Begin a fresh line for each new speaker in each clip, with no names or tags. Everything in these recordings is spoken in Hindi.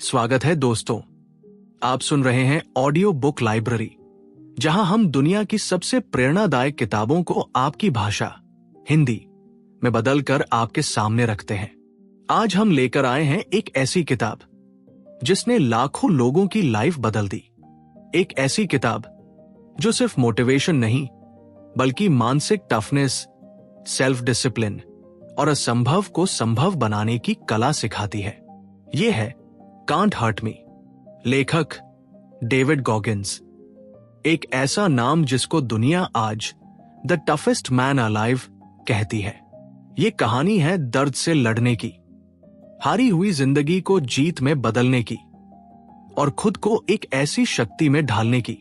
स्वागत है दोस्तों। आप सुन रहे हैं ऑडियो बुक लाइब्रेरी, जहां हम दुनिया की सबसे प्रेरणादायक किताबों को आपकी भाषा हिंदी में बदलकर आपके सामने रखते हैं। आज हम लेकर आए हैं एक ऐसी किताब जिसने लाखों लोगों की लाइफ बदल दी। एक ऐसी किताब जो सिर्फ मोटिवेशन नहीं बल्कि मानसिक टफनेस, सेल्फ डिसिप्लिन और असंभव को संभव बनाने की कला सिखाती है। यह है कांट हर्ट मी, लेखक डेविड गॉगिन्स। एक ऐसा नाम जिसको दुनिया आज द टफेस्ट मैन अलाइव कहती है। ये कहानी है दर्द से लड़ने की, हारी हुई जिंदगी को जीत में बदलने की और खुद को एक ऐसी शक्ति में ढालने की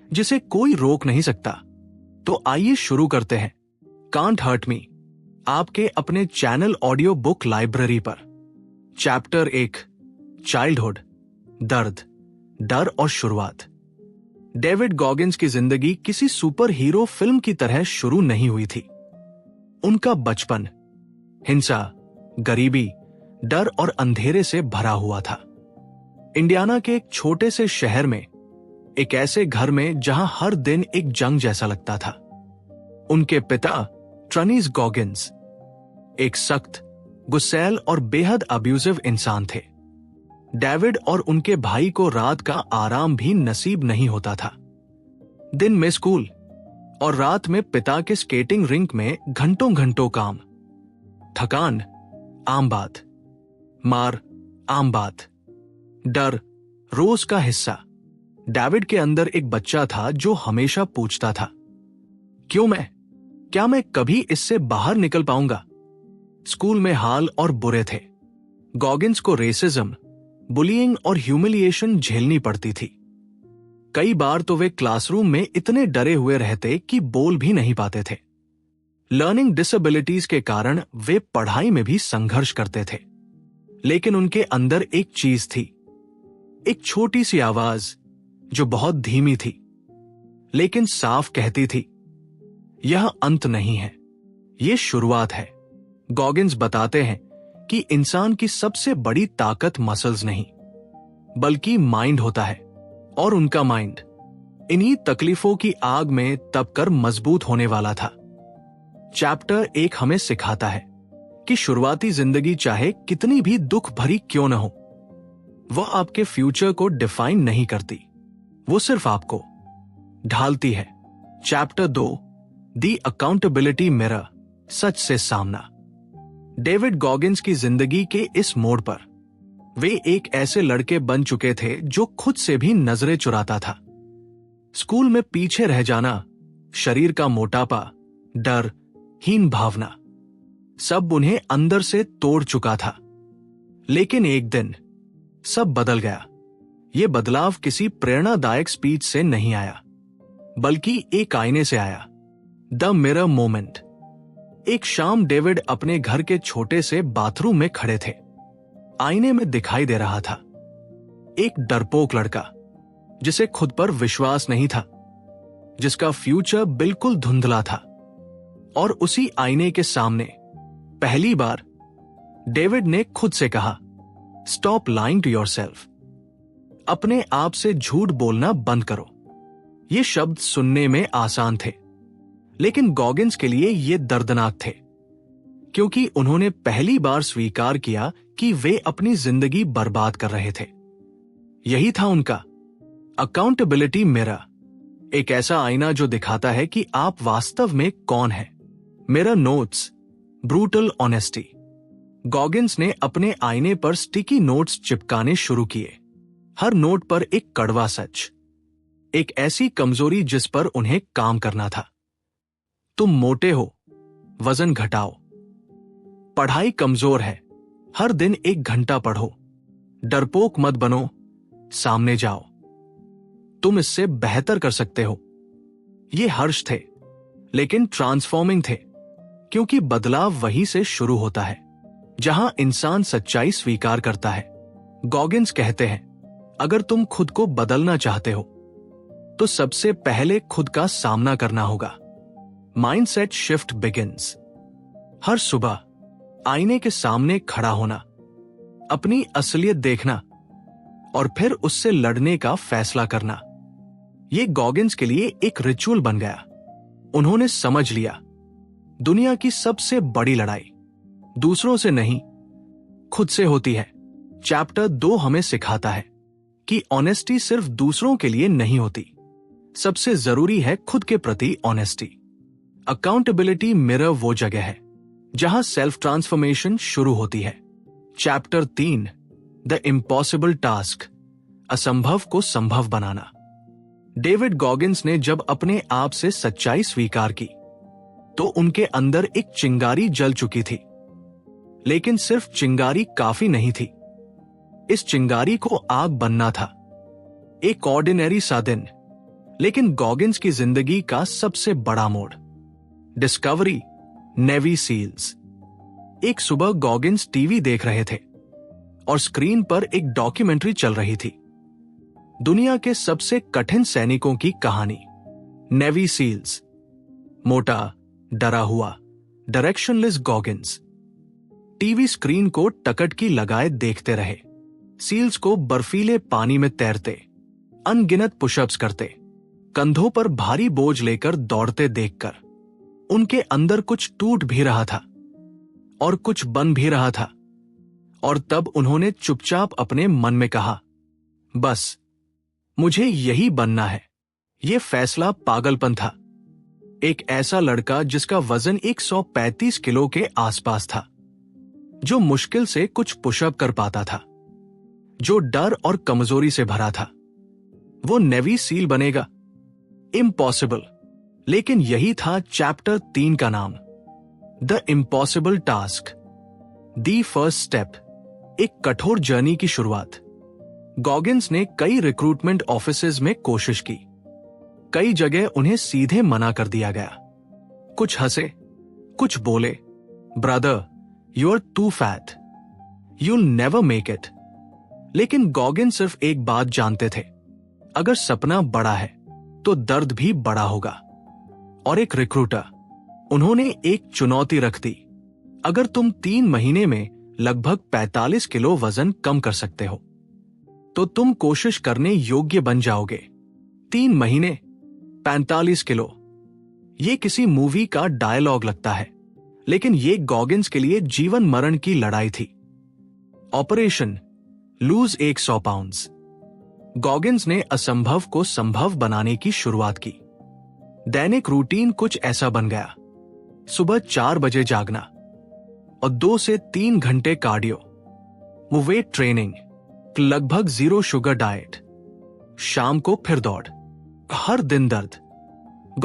जिसे कोई रोक नहीं सकता। तो आइए शुरू करते हैं कांट हर्ट मी, आपके अपने चैनल ऑडियो बुक लाइब्रेरी पर। चैप्टर 1, चाइल्डहुड, दर्द, डर और शुरुआत। डेविड गॉगिन्स की जिंदगी किसी सुपर हीरो फिल्म की तरह शुरू नहीं हुई थी। उनका बचपन हिंसा, गरीबी, डर और अंधेरे से भरा हुआ था। इंडियाना के एक छोटे से शहर में, एक ऐसे घर में जहां हर दिन एक जंग जैसा लगता था। उनके पिता ट्रनीज गॉगिन्स एक सख्त, गुस्सैल और बेहद अब्यूजिव इंसान थे। डेविड और उनके भाई को रात का आराम भी नसीब नहीं होता था। दिन में स्कूल और रात में पिता के स्केटिंग रिंक में घंटों घंटों काम। थकान आम बात, मार आम बात, डर रोज का हिस्सा। डेविड के अंदर एक बच्चा था जो हमेशा पूछता था, क्यों मैं? क्या मैं कभी इससे बाहर निकल पाऊंगा? स्कूल में हाल और बुरे थे। गॉगिन्स को रेसिज्म, बुलिंग और ह्यूमिलिएशन झेलनी पड़ती थी। कई बार तो वे क्लासरूम में इतने डरे हुए रहते कि बोल भी नहीं पाते थे। लर्निंग डिसेबिलिटीज के कारण वे पढ़ाई में भी संघर्ष करते थे। लेकिन उनके अंदर एक चीज थी, एक छोटी सी आवाज जो बहुत धीमी थी लेकिन साफ कहती थी, यह अंत नहीं है, यह शुरुआत है। गॉगिन्स बताते हैं कि इंसान की सबसे बड़ी ताकत मसल्स नहीं बल्कि माइंड होता है, और उनका माइंड इन्हीं तकलीफों की आग में तपकर मजबूत होने वाला था। चैप्टर 1 हमें सिखाता है कि शुरुआती जिंदगी चाहे कितनी भी दुख भरी क्यों न हो, वह आपके फ्यूचर को डिफाइन नहीं करती, वो सिर्फ आपको ढालती है। चैप्टर 2, द अकाउंटेबिलिटी मिरर, सच से सामना। डेविड गॉगिन्स की जिंदगी के इस मोड़ पर वे एक ऐसे लड़के बन चुके थे जो खुद से भी नजरें चुराता था। स्कूल में पीछे रह जाना, शरीर का मोटापा, डर, हीन भावना, सब उन्हें अंदर से तोड़ चुका था। लेकिन एक दिन सब बदल गया। यह बदलाव किसी प्रेरणादायक स्पीच से नहीं आया बल्कि एक आईने से आया। The mirror moment. एक शाम डेविड अपने घर के छोटे से बाथरूम में खड़े थे। आईने में दिखाई दे रहा था एक डरपोक लड़का जिसे खुद पर विश्वास नहीं था, जिसका फ्यूचर बिल्कुल धुंधला था। और उसी आईने के सामने पहली बार डेविड ने खुद से कहा, स्टॉप लाइंग टू योरसेल्फ। अपने आप से झूठ बोलना बंद करो। ये शब्द सुनने में आसान थे, लेकिन गॉगिन्स के लिए ये दर्दनाक थे, क्योंकि उन्होंने पहली बार स्वीकार किया कि वे अपनी जिंदगी बर्बाद कर रहे थे। यही था उनका अकाउंटेबिलिटी मिरर, एक ऐसा आईना जो दिखाता है कि आप वास्तव में कौन हैं। Mirror notes, brutal honesty. Goggins ने अपने आईने पर स्टिकी नोट्स चिपकाने शुरू किए। हर नोट पर एक कड़वा सच, एक ऐसी कमजोरी जिस पर उन्हें काम करना था। तुम मोटे हो, वजन घटाओ। पढ़ाई कमजोर है, हर दिन 1 घंटा पढ़ो। डरपोक मत बनो, सामने जाओ। तुम इससे बेहतर कर सकते हो। ये हर्ष थे, लेकिन ट्रांसफॉर्मिंग थे, क्योंकि बदलाव वहीं से शुरू होता है जहां इंसान सच्चाई स्वीकार करता है। गॉगिन्स कहते हैं, अगर तुम खुद को बदलना चाहते हो तो सबसे पहले खुद का सामना करना होगा। Mindset shift begins. हर सुबह आईने के सामने खड़ा होना, अपनी असलियत देखना, और फिर उससे लड़ने का फैसला करना। ये गॉगिन्स के लिए एक रिचुअल बन गया। उन्होंने समझ लिया, दुनिया की सबसे बड़ी लड़ाई दूसरों से नहीं, खुद से होती है। चैप्टर 2 हमें सिखाता है कि ऑनेस्टी सिर्फ दूसरों के लिए नहीं होती, सबसे जरूरी है खुद के प्रति ऑनेस्टी। अकाउंटेबिलिटी मिरर वो जगह है जहां सेल्फ ट्रांसफॉर्मेशन शुरू होती है। चैप्टर 3 द इम्पॉसिबल टास्क, असंभव को संभव बनाना। डेविड गॉगिन्स ने जब अपने आप से सच्चाई स्वीकार की तो उनके अंदर एक चिंगारी जल चुकी थी। लेकिन सिर्फ चिंगारी काफी नहीं थी, इस चिंगारी को आग बनना था। एक ऑर्डिनरी सा दिन, लेकिन गॉगिन्स की जिंदगी का सबसे बड़ा मोड़। Discovery, navy seals. एक सुबह गॉगिन्स टीवी देख रहे थे और स्क्रीन पर एक डॉक्यूमेंट्री चल रही थी, दुनिया के सबसे कठिन सैनिकों की कहानी। Navy seals. मोटा, डरा हुआ, डायरेक्शनलेस गॉगिन्स टीवी स्क्रीन को टकटकी लगाए देखते रहे। सील्स को बर्फीले पानी में तैरते, अनगिनत पुशअप्स करते, कंधों पर भारी बोझ लेकर दौड़ते देखकर उनके अंदर कुछ टूट भी रहा था और कुछ बन भी रहा था। और तब उन्होंने चुपचाप अपने मन में कहा, बस मुझे यही बनना है। यह फैसला पागलपन था। एक ऐसा लड़का जिसका वजन 135 किलो के आसपास था, जो मुश्किल से कुछ पुशअप कर पाता था, जो डर और कमजोरी से भरा था, वो नेवी सील बनेगा? इम्पॉसिबल। लेकिन यही था चैप्टर 3 का नाम, the impossible task, the first step, एक कठोर जर्नी की शुरुआत। गॉगिन्स ने कई रिक्रूटमेंट ऑफिसेज में कोशिश की, कई जगह उन्हें सीधे मना कर दिया गया। कुछ हंसे, कुछ बोले, brother you are too fat, you'll never make it. लेकिन गॉगिन्स सिर्फ एक बात जानते थे, अगर सपना बड़ा है तो दर्द भी बड़ा होगा। और एक रिक्रूटर, उन्होंने एक चुनौती रख दी, अगर तुम 3 महीने में लगभग 45 किलो वजन कम कर सकते हो तो तुम कोशिश करने योग्य बन जाओगे। 3 महीने, 45 किलो। ये किसी मूवी का डायलॉग लगता है, लेकिन ये गॉगिन्स के लिए जीवन मरण की लड़ाई थी। Operation loose 100 pounds. गॉगिन्स ने असंभव को संभव बनाने की शुरुआत की। दैनिक रूटीन कुछ ऐसा बन गया, सुबह 4 बजे जागना और 2 से 3 घंटे कार्डियो, वो वेट ट्रेनिंग, लगभग 0 शुगर डाइट, शाम को फिर दौड़, हर दिन दर्द,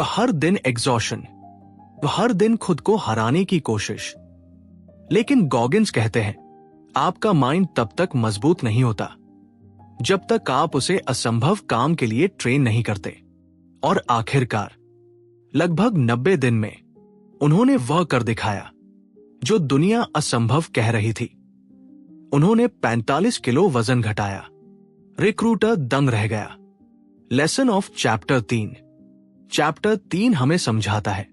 हर दिन एग्जॉशन, हर दिन खुद को हराने की कोशिश। लेकिन गॉगिन्स कहते हैं, आपका माइंड तब तक मजबूत नहीं होता जब तक आप उसे असंभव काम के लिए ट्रेन नहीं करते। और आखिरकार लगभग 90 दिन में उन्होंने वह कर दिखाया जो दुनिया असंभव कह रही थी। उन्होंने 45 किलो वजन घटाया। रिक्रूटर दंग रह गया। Lesson of chapter 3। चैप्टर 3 हमें समझाता है,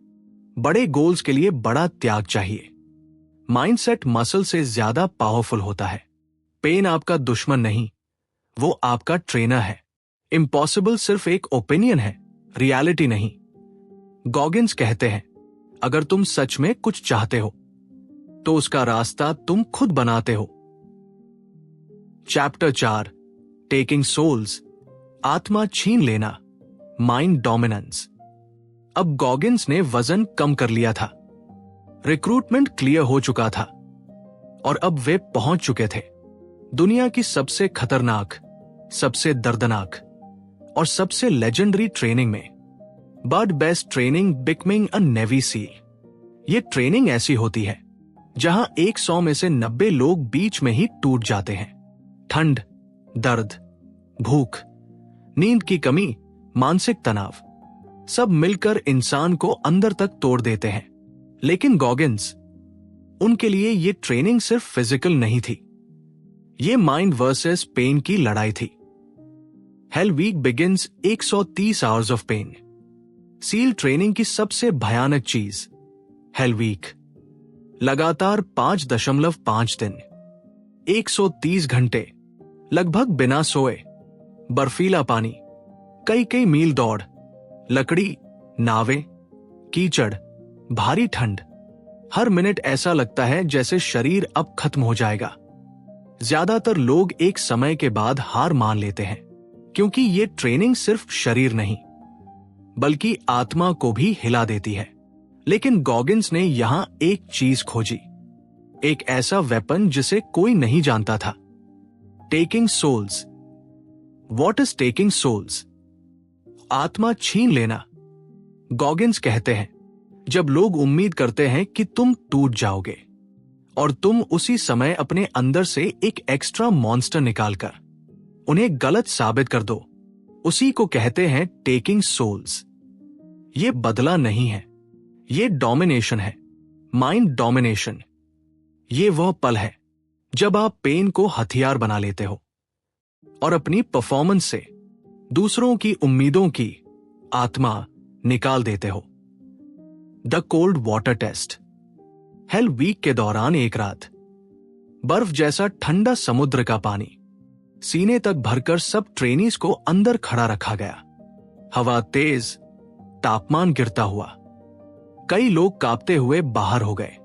बड़े गोल्स के लिए बड़ा त्याग चाहिए। माइंडसेट मसल से ज्यादा पावरफुल होता है। पेन आपका दुश्मन नहीं, वो आपका ट्रेनर है। इम्पॉसिबल सिर्फ एक ओपिनियन है, रियलिटी नहीं। गॉगिन्स कहते हैं, अगर तुम सच में कुछ चाहते हो तो उसका रास्ता तुम खुद बनाते हो। चैप्टर 4 टेकिंग सोल्स, आत्मा छीन लेना, माइंड डोमिनेंस। अब गॉगिन्स ने वजन कम कर लिया था, रिक्रूटमेंट क्लियर हो चुका था और अब वे पहुंच चुके थे दुनिया की सबसे खतरनाक, सबसे दर्दनाक और सबसे लेजेंडरी ट्रेनिंग में। But best training, becoming a navy seal. ये ट्रेनिंग ऐसी होती है जहां 100 में से 90 लोग बीच में ही टूट जाते हैं। ठंड, दर्द, भूख, नींद की कमी, मानसिक तनाव, सब मिलकर इंसान को अंदर तक तोड़ देते हैं। लेकिन गॉगिन्स, उनके लिए ये ट्रेनिंग सिर्फ फिजिकल नहीं थी, ये माइंड वर्सेस पेन की लड़ाई थी। Hell week begins 130 hours of pain. Seal training की सबसे भयानक चीज, हेल वीक, लगातार 5.5 दिन, 130 घंटे, लगभग बिना सोए, बर्फीला पानी, कई कई मील दौड़, लकड़ी, नावें, कीचड़, भारी ठंड। हर मिनट ऐसा लगता है जैसे शरीर अब खत्म हो जाएगा। ज्यादातर लोग एक समय के बाद हार मान लेते हैं, क्योंकि ये ट्रेनिंग सिर्फ शरीर नहीं बल्कि आत्मा को भी हिला देती है। लेकिन गॉगिंस ने यहां एक चीज खोजी, एक ऐसा वेपन जिसे कोई नहीं जानता था। Taking souls. What is taking souls? आत्मा छीन लेना। गॉगिंस कहते हैं, जब लोग उम्मीद करते हैं कि तुम टूट जाओगे और तुम उसी समय अपने अंदर से एक एक्स्ट्रा मॉन्स्टर निकालकर उन्हें गलत साबित कर दो, उसी को कहते हैं टेकिंग सोल्स। ये बदला नहीं है, ये डोमिनेशन है, माइंड डोमिनेशन। ये वह पल है जब आप पेन को हथियार बना लेते हो और अपनी परफॉर्मेंस से दूसरों की उम्मीदों की आत्मा निकाल देते हो। The cold water test. Hell week के दौरान एक रात, बर्फ जैसा ठंडा समुद्र का पानी सीने तक भरकर सब ट्रेनीज को अंदर खड़ा रखा गया। हवा तेज, तापमान गिरता हुआ। कई लोग कांपते हुए बाहर हो गए।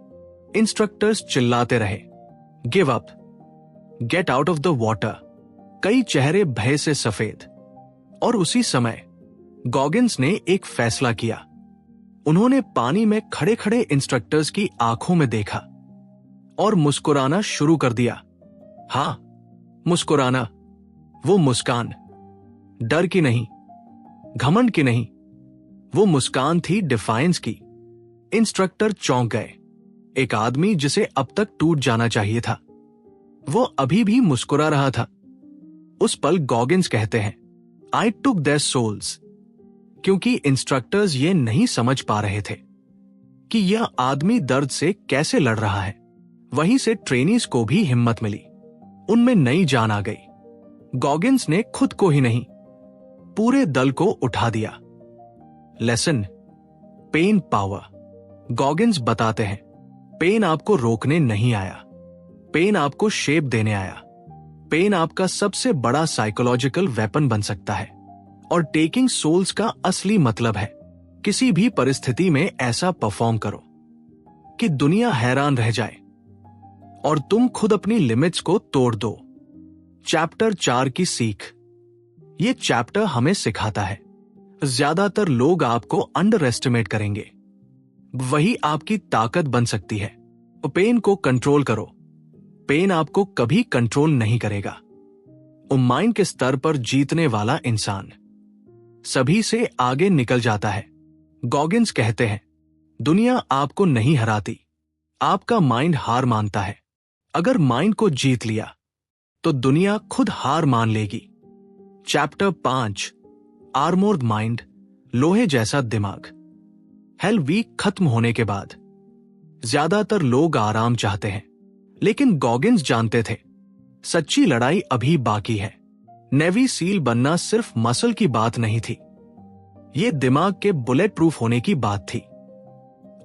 इंस्ट्रक्टर्स चिल्लाते रहे, give up, get out of the water. कई चेहरे भय से सफेद। और उसी समय गॉगिंस ने एक फैसला किया। उन्होंने पानी में खड़े खड़े इंस्ट्रक्टर्स की आंखों में देखा और मुस्कुराना शुरू कर दिया। हां, मुस्कुराना। वो मुस्कान डर की नहीं, घमंड की नहीं, वो मुस्कान थी डिफाइंस की। इंस्ट्रक्टर चौंक गए। एक आदमी जिसे अब तक टूट जाना चाहिए था, वो अभी भी मुस्कुरा रहा था। उस पल गॉगिंस कहते हैं, आई टुक देयर सोल्स। क्योंकि इंस्ट्रक्टर्स ये नहीं समझ पा रहे थे कि यह आदमी दर्द से कैसे लड़ रहा है। वहीं से ट्रेनीज को भी हिम्मत मिली, उनमें नई जान आ गई। गॉगिंस ने खुद को ही नहीं, पूरे दल को उठा दिया। Lesson, pen power. गॉगिंस बताते हैं, पेन आपको रोकने नहीं आया, पेन आपको शेप देने आया। पेन आपका सबसे बड़ा साइकोलॉजिकल वेपन बन सकता है। और टेकिंग सोल्स का असली मतलब है, किसी भी परिस्थिति में ऐसा परफॉर्म करो कि दुनिया हैरान रह जाए और तुम खुद अपनी लिमिट्स को तोड़ दो। चैप्टर 4 की सीख। ये चैप्टर हमें सिखाता है, ज्यादातर लोग आपको अंडर एस्टिमेट करेंगे, वही आपकी ताकत बन सकती है। पेन को कंट्रोल करो, पेन आपको कभी कंट्रोल नहीं करेगा। माइंड के स्तर पर जीतने वाला इंसान सभी से आगे निकल जाता है। गॉगिंस कहते हैं, दुनिया आपको नहीं हराती, आपका माइंड हार मानता है। अगर माइंड को जीत लिया तो दुनिया खुद हार मान लेगी। चैप्टर 5, आर्मोर्ड माइंड, लोहे जैसा दिमाग। हेल वीक खत्म होने के बाद ज्यादातर लोग आराम चाहते हैं, लेकिन गॉगिंस जानते थे सच्ची लड़ाई अभी बाकी है। नेवी सील बनना सिर्फ मसल की बात नहीं थी, यह दिमाग के बुलेट प्रूफ होने की बात थी।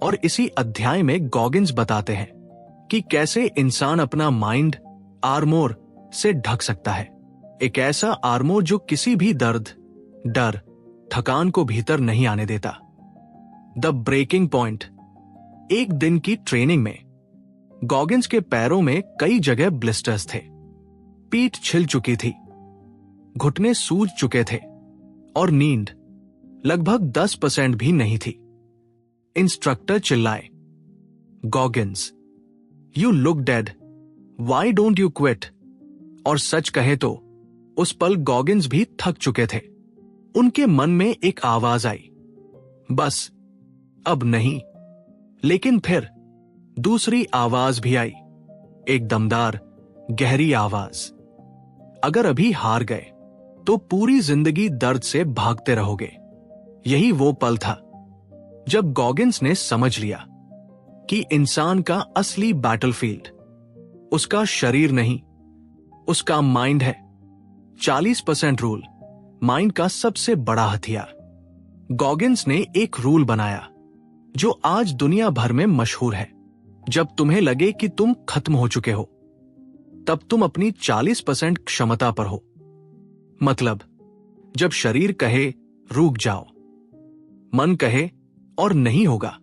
और इसी अध्याय में गॉगिंस बताते हैं कि कैसे इंसान अपना माइंड आर्मोर से ढक सकता है। एक ऐसा आर्मोर जो किसी भी दर्द, डर, थकान को भीतर नहीं आने देता। The breaking point. एक दिन की ट्रेनिंग में गॉगिंस के पैरों में कई जगह ब्लिस्टर्स थे, पीठ छिल चुकी थी, घुटने सूज चुके थे और नींद लगभग 10% भी नहीं थी। इंस्ट्रक्टर चिल्लाए, Goggins, you look dead, why don't you quit? और सच कहे तो उस पल गॉगिंस भी थक चुके थे। उनके मन में एक आवाज आई, बस अब नहीं। लेकिन फिर दूसरी आवाज भी आई, एक दमदार, गहरी आवाज, अगर अभी हार गए तो पूरी जिंदगी दर्द से भागते रहोगे। यही वो पल था जब गॉगिंस ने समझ लिया कि इंसान का असली बैटलफील्ड उसका शरीर नहीं, उसका माइंड है। 40% रूल, माइंड का सबसे बड़ा हथियार। गॉगिंस ने एक रूल बनाया जो आज दुनिया भर में मशहूर है। जब तुम्हें लगे कि तुम खत्म हो चुके हो, तब तुम अपनी 40% क्षमता पर हो। मतलब जब शरीर कहे रुक जाओ, मन कहे और नहीं होगा,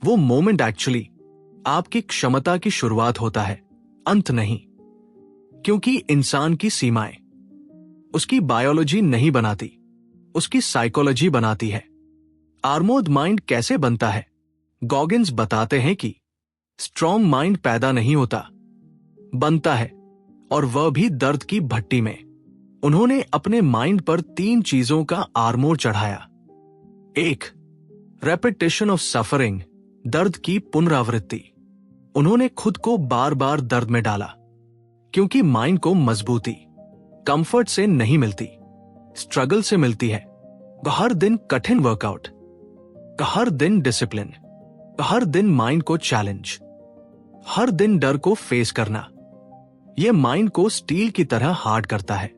वो मोमेंट एक्चुअली आपकी क्षमता की शुरुआत होता है, अंत नहीं। क्योंकि इंसान की सीमाएं उसकी बायोलॉजी नहीं बनाती, उसकी साइकोलॉजी बनाती है। आर्मोर्ड माइंड कैसे बनता है? गॉगिन्स बताते हैं कि स्ट्रॉन्ग माइंड पैदा नहीं होता, बनता है, और वह भी दर्द की भट्टी में। उन्होंने अपने माइंड पर 3 चीजों का आर्मोर चढ़ाया। 1, रेपिटेशन ऑफ सफरिंग, दर्द की पुनरावृत्ति। उन्होंने खुद को बार बार दर्द में डाला, क्योंकि माइंड को मजबूती कंफर्ट से नहीं मिलती, स्ट्रगल से मिलती है। हर दिन कठिन वर्कआउट, हर दिन डिसिप्लिन, हर दिन माइंड को चैलेंज, हर दिन डर को फेस करना, यह माइंड को स्टील की तरह हार्ड करता है।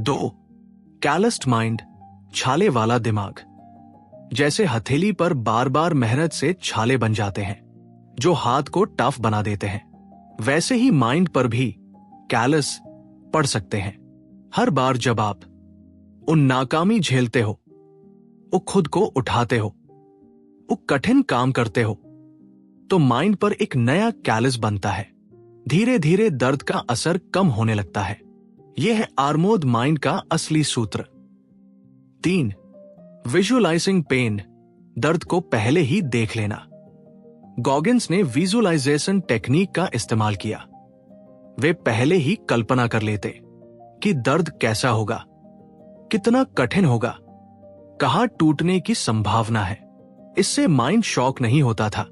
2, कैलस्ड माइंड, छाले वाला दिमाग। जैसे हथेली पर बार बार मेहनत से छाले बन जाते हैं जो हाथ को टफ बना देते हैं, वैसे ही माइंड पर भी कैलस पड़ सकते हैं। हर बार जब आप उन नाकामी झेलते हो, वो खुद को उठाते हो, वो कठिन काम करते हो, तो माइंड पर एक नया कैलस बनता है। धीरे धीरे दर्द का असर कम होने लगता है। यह है आर्मोर्ड माइंड का असली सूत्र। 3, विजुअलाइजिंग पेन, दर्द को पहले ही देख लेना। गॉगिन्स ने विजुअलाइजेशन टेक्निक का इस्तेमाल किया। वे पहले ही कल्पना कर लेते कि दर्द कैसा होगा, कितना कठिन होगा, कहां टूटने की संभावना है। इससे माइंड शॉक नहीं होता था,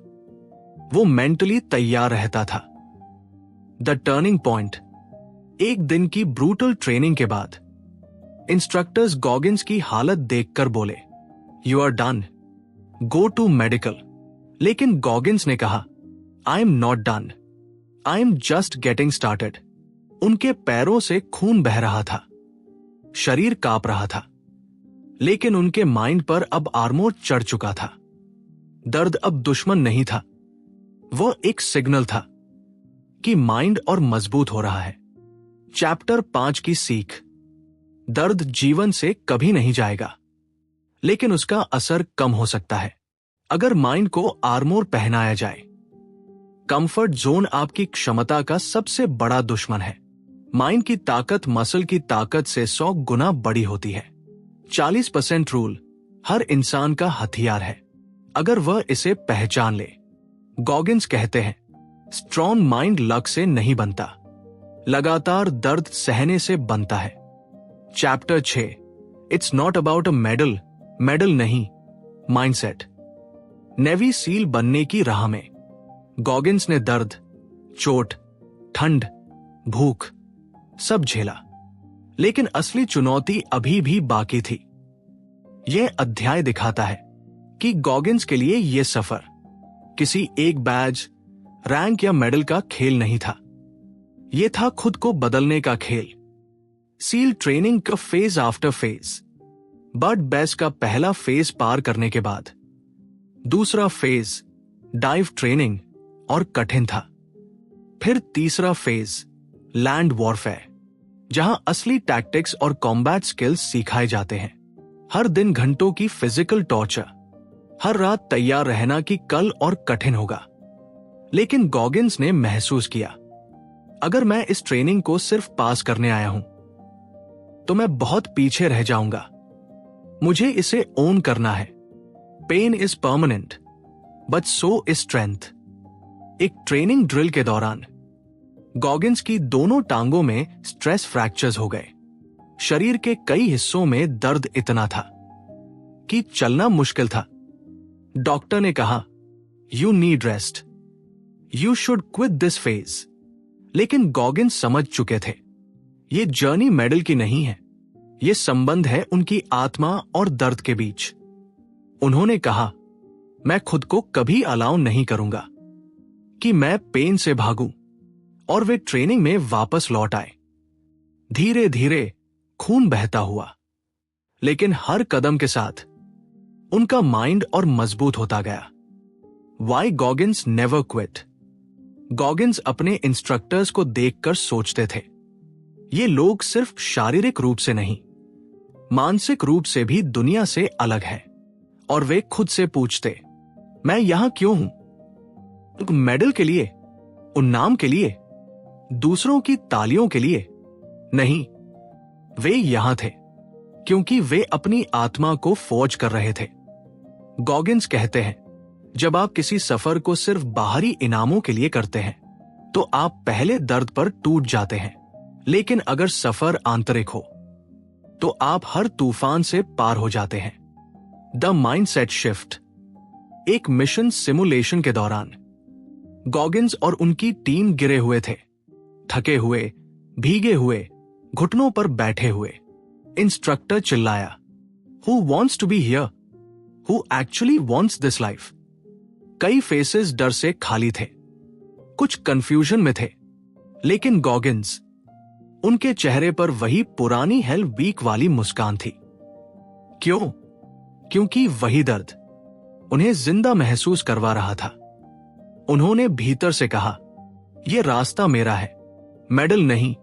वो मेंटली तैयार रहता था। द टर्निंग पॉइंट, एक दिन की ब्रूटल ट्रेनिंग के बाद इंस्ट्रक्टर्स गॉगिन्स की हालत देखकर बोले, you are done, go to medical. लेकिन गॉगिन्स ने कहा, I am not done, I am just getting started. उनके पैरों से खून बह रहा था, शरीर कांप रहा था, लेकिन उनके माइंड पर अब आर्मोर चढ़ चुका था। दर्द अब दुश्मन नहीं था, वो एक सिग्नल था कि माइंड और मजबूत हो रहा है। चैप्टर 5 की सीख, दर्द जीवन से कभी नहीं जाएगा, लेकिन उसका असर कम हो सकता है अगर माइंड को आर्मोर पहनाया जाए। कंफर्ट जोन आपकी क्षमता का सबसे बड़ा दुश्मन है। माइंड की ताकत मसल की ताकत से 100 गुना बड़ी होती है। 40% रूल हर इंसान का हथियार है, अगर वह इसे पहचान ले। गॉगिन्स कहते हैं, स्ट्रॉन्ग माइंड लक से नहीं बनता, लगातार दर्द सहने से बनता है। Chapter 6, it's not about a medal, medal नहीं, माइंडसेट। नेवी सील बनने की राह में गॉगिन्स ने दर्द, चोट, ठंड, भूख सब झेला, लेकिन असली चुनौती अभी भी बाकी थी। यह अध्याय दिखाता है कि गॉगिन्स के लिए यह सफर किसी एक बैज, रैंक या मेडल का खेल नहीं था। यह था खुद को बदलने का खेल। सील ट्रेनिंग का phase after phase. Bird base का पहला फेज पार करने के बाद दूसरा फेज डाइव ट्रेनिंग और कठिन था। फिर तीसरा फेज लैंड वॉरफेयर, जहां असली टैक्टिक्स और कॉम्बैट स्किल्स सिखाए जाते हैं। हर दिन घंटों की फिजिकल टॉर्चर, हर रात तैयार रहना कि कल और कठिन होगा। लेकिन गॉगिन्स ने महसूस किया, अगर मैं इस ट्रेनिंग को सिर्फ पास करने आया हूं तो मैं बहुत पीछे रह जाऊंगा। मुझे इसे ओन करना है। Pain is permanent but so is strength. एक ट्रेनिंग ड्रिल के दौरान गॉगिन्स की दोनों टांगों में स्ट्रेस फ्रैक्चर्स हो गए। शरीर के कई हिस्सों में दर्द इतना था कि चलना मुश्किल था। डॉक्टर ने कहा, you need rest, you should quit this phase. लेकिन गॉगिन्स समझ चुके थे, ये जर्नी मेडल की नहीं है, ये संबंध है उनकी आत्मा और दर्द के बीच। उन्होंने कहा, मैं खुद को कभी अलाउ नहीं करूंगा कि मैं पेन से भागूं, और वे ट्रेनिंग में वापस लौट आए। धीरे धीरे खून बहता हुआ, लेकिन हर कदम के साथ उनका माइंड और मजबूत होता गया। Why Goggins never quit. Goggins अपने इंस्ट्रक्टर्स को देखकर सोचते थे, ये लोग सिर्फ शारीरिक रूप से नहीं, मानसिक रूप से भी दुनिया से अलग हैं। और वे खुद से पूछते, मैं यहां क्यों हूं? मेडल के लिए? उन नाम के लिए? दूसरों की तालियों के लिए? नहीं, वे यहां थे क्योंकि वे अपनी आत्मा को फौज कर रहे थे। गॉगिंस कहते हैं, जब आप किसी सफर को सिर्फ बाहरी इनामों के लिए करते हैं तो आप पहले दर्द पर टूट जाते हैं, लेकिन अगर सफर आंतरिक हो तो आप हर तूफान से पार हो जाते हैं। The mindset shift. एक मिशन सिमुलेशन के दौरान गॉगिंस और उनकी टीम गिरे हुए थे, थके हुए, भीगे हुए, घुटनों पर बैठे हुए। इंस्ट्रक्टर चिल्लाया, who wants to be here? Who actually wants this life? कई फेसेस डर से खाली थे, कुछ कंफ्यूजन में थे, लेकिन गॉगिंस, उनके चेहरे पर वही पुरानी हेल वीक वाली मुस्कान थी। क्यों? क्योंकि वही दर्द उन्हें जिंदा महसूस करवा रहा था। उन्होंने भीतर से कहा, यह रास्ता मेरा है, मेडल नहीं।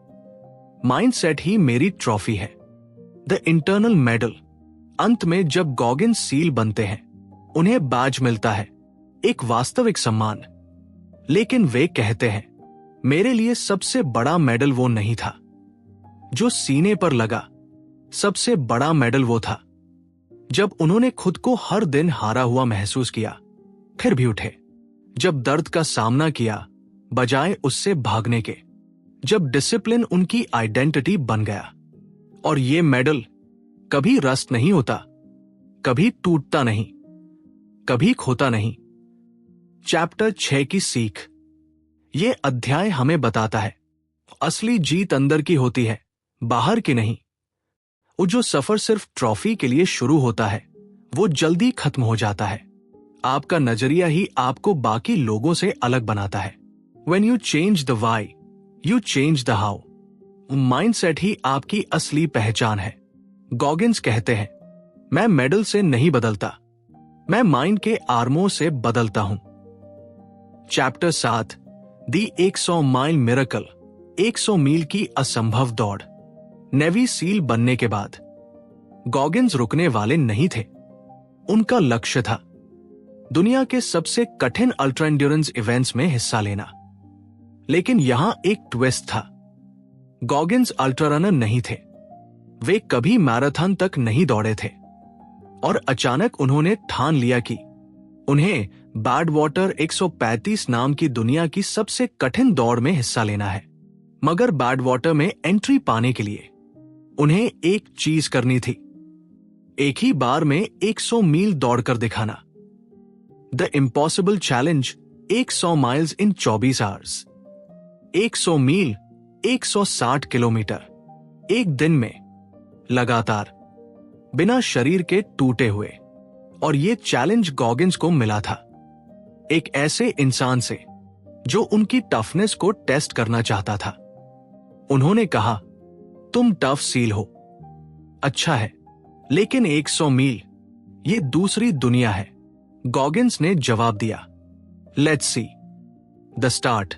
माइंडसेट ही मेरी ट्रॉफी है, द इंटरनल मेडल। अंत में जब गॉगिंस सील बनते हैं, उन्हें बैज मिलता है, एक वास्तविक सम्मान। लेकिन वे कहते हैं, मेरे लिए सबसे बड़ा मेडल वो नहीं था जो सीने पर लगा। सबसे बड़ा मेडल वो था जब उन्होंने खुद को हर दिन हारा हुआ महसूस किया, फिर भी उठे। जब दर्द का सामना किया बजाय उससे भागने के। जब डिसिप्लिन उनकी आइडेंटिटी बन गया। और ये मेडल कभी रस्ट नहीं होता, कभी टूटता नहीं, कभी खोता नहीं। चैप्टर 6 की सीख। ये अध्याय हमें बताता है, असली जीत अंदर की होती है, बाहर की नहीं। वो जो सफर सिर्फ ट्रॉफी के लिए शुरू होता है, वो जल्दी खत्म हो जाता है। आपका नजरिया ही आपको बाकी लोगों से अलग बनाता है। When you change the why, you change the how. Mindset ही आपकी असली पहचान है। गॉगिंस कहते हैं, मैं मेडल से नहीं बदलता, मैं माइंड के आर्मों से बदलता हूं। चैप्टर 7, दी 100 माइल मिरेकल। 100 मील की असंभव दौड़। नेवी सील बनने के बाद गॉगिंस रुकने वाले नहीं थे। उनका लक्ष्य था दुनिया के सबसे कठिन अल्ट्रा एंड्योरेंस इवेंट्स में हिस्सा लेना। लेकिन यहां एक ट्विस्ट था। गॉगिंस अल्ट्रा रनर नहीं थे, वे कभी मैराथन तक नहीं दौड़े थे। और अचानक उन्होंने ठान लिया कि उन्हें बैडवाटर 135 नाम की दुनिया की सबसे कठिन दौड़ में हिस्सा लेना है। मगर बैडवाटर में एंट्री पाने के लिए उन्हें एक चीज करनी थी, एक ही बार में 100 मील दौड़कर दिखाना। The impossible challenge, 100 miles in 24 hours. 100 मील, 160 किलोमीटर, एक दिन में, लगातार, बिना शरीर के टूटे हुए। और ये चैलेंज गॉगिंस को मिला था, एक ऐसे इंसान से जो उनकी टफनेस को टेस्ट करना चाहता था। उन्होंने कहा, तुम टफ सील हो, अच्छा है, लेकिन 100 मील, ये दूसरी दुनिया है। गॉगिंस ने जवाब दिया, लेट्स सी। The start.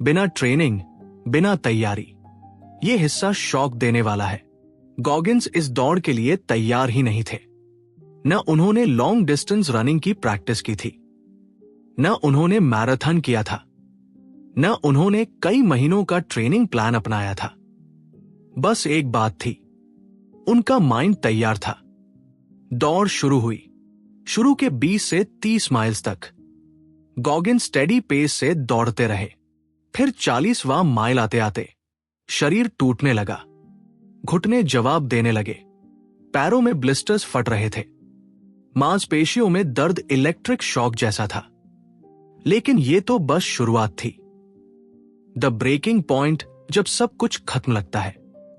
बिना ट्रेनिंग, बिना तैयारी। यह हिस्सा शॉक देने वाला है। गॉगिंस इस दौड़ के लिए तैयार ही नहीं थे। न उन्होंने लॉन्ग डिस्टेंस रनिंग की प्रैक्टिस की थी, न उन्होंने मैराथन किया था, न उन्होंने कई महीनों का ट्रेनिंग प्लान अपनाया था। बस एक बात थी, उनका माइंड तैयार था। दौड़ शुरू हुई। शुरू के 20 से 30 माइल्स तक गॉगिंस स्टेडी पेस से दौड़ते रहे। फिर 40वां माइल आते आते शरीर टूटने लगा, घुटने जवाब देने लगे, पैरों में ब्लिस्टर्स फट रहे थे, मांसपेशियों में दर्द इलेक्ट्रिक शॉक जैसा था। लेकिन यह तो बस शुरुआत थी। द ब्रेकिंग पॉइंट, जब सब कुछ खत्म लगता है।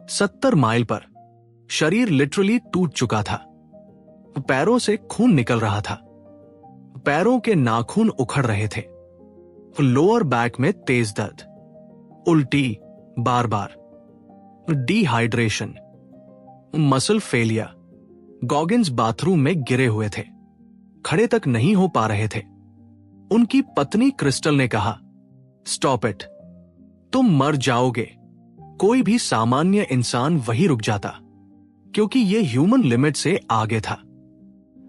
70 माइल पर शरीर लिटरली टूट चुका था। पैरों से खून निकल रहा था, पैरों के नाखून उखड़ रहे थे, लोअर बैक में तेज दर्द, उल्टी बार बार, dehydration, muscle failure. Goggins bathroom में गिरे हुए थे, खड़े तक नहीं हो पा रहे थे। उनकी पत्नी क्रिस्टल ने कहा, स्टॉप इट, तुम मर जाओगे। कोई भी सामान्य इंसान वही रुक जाता, क्योंकि यह ह्यूमन लिमिट से आगे था।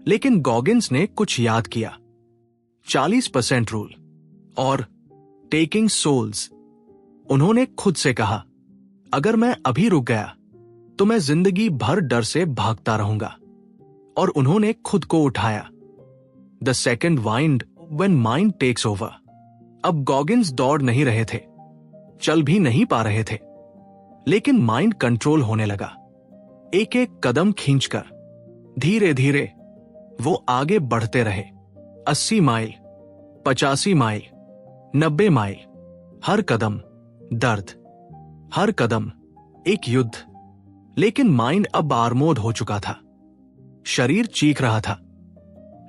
लेकिन गॉगिन्स ने कुछ याद किया, 40% रूल और टेकिंग सोल्स। उन्होंने खुद से कहा, अगर मैं अभी रुक गया तो मैं जिंदगी भर डर से भागता रहूंगा। और उन्होंने खुद को उठाया। The second wind when mind takes over. अब गॉगिन्स दौड़ नहीं रहे थे, चल भी नहीं पा रहे थे, लेकिन माइंड कंट्रोल होने लगा। एक एक कदम खींचकर धीरे धीरे वो आगे बढ़ते रहे। 80 माइल, 85 माइल, 90 माइल। हर कदम दर्द, हर कदम एक युद्ध। लेकिन माइंड अब आर्मोद हो चुका था। शरीर चीख रहा था,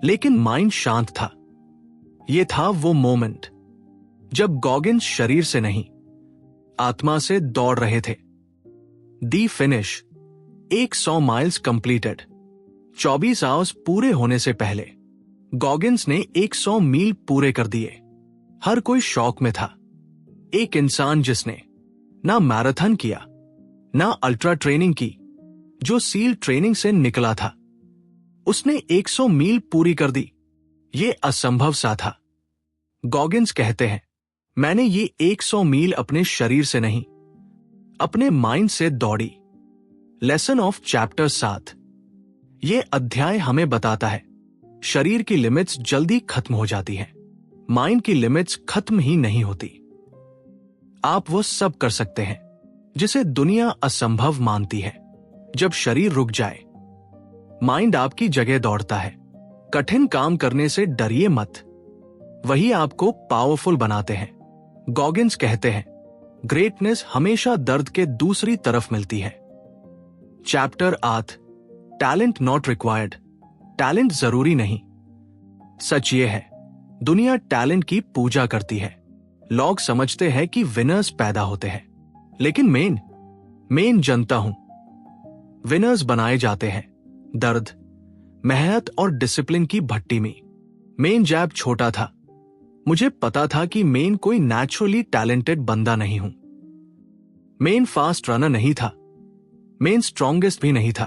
लेकिन माइंड शांत था। यह था वो मोमेंट जब गॉगिन्स शरीर से नहीं, आत्मा से दौड़ रहे थे। दी फिनिश, 100 माइल्स कंप्लीटेड। 24 आवर्स पूरे होने से पहले गॉगिन्स ने 100 मील पूरे कर दिए। हर कोई शौक में था। एक इंसान जिसने ना मैराथन किया, ना अल्ट्रा ट्रेनिंग की, जो सील ट्रेनिंग से निकला था, उसने 100 मील पूरी कर दी। ये असंभव सा था। गॉगिन्स कहते हैं, मैंने ये 100 मील अपने शरीर से नहीं, अपने माइंड से दौड़ी। Lesson of chapter 7। ये अध्याय हमें बताता है, शरीर की लिमिट्स जल्दी खत्म हो जाती हैं, माइंड की लिमिट्स खत्म ही नहीं होती। आप वो सब कर सकते हैं जिसे दुनिया असंभव मानती है। जब शरीर रुक जाए, माइंड आपकी जगह दौड़ता है। कठिन काम करने से डरिए मत, वही आपको पावरफुल बनाते हैं। गॉगिन्स कहते हैं, ग्रेटनेस हमेशा दर्द के दूसरी तरफ मिलती है। Chapter 8, talent not required. Talent जरूरी नहीं। सच ये है, दुनिया टैलेंट की पूजा करती है। लोग समझते हैं कि विनर्स पैदा होते हैं, लेकिन मैं जनता हूं, विनर्स बनाए जाते हैं दर्द, मेहनत और डिसिप्लिन की भट्टी में। मैं जैब छोटा था, मुझे पता था कि मैं कोई नेचुरली टैलेंटेड बंदा नहीं हूं। मैं फास्ट रनर नहीं था, मैं स्ट्रॉन्गेस्ट भी नहीं था,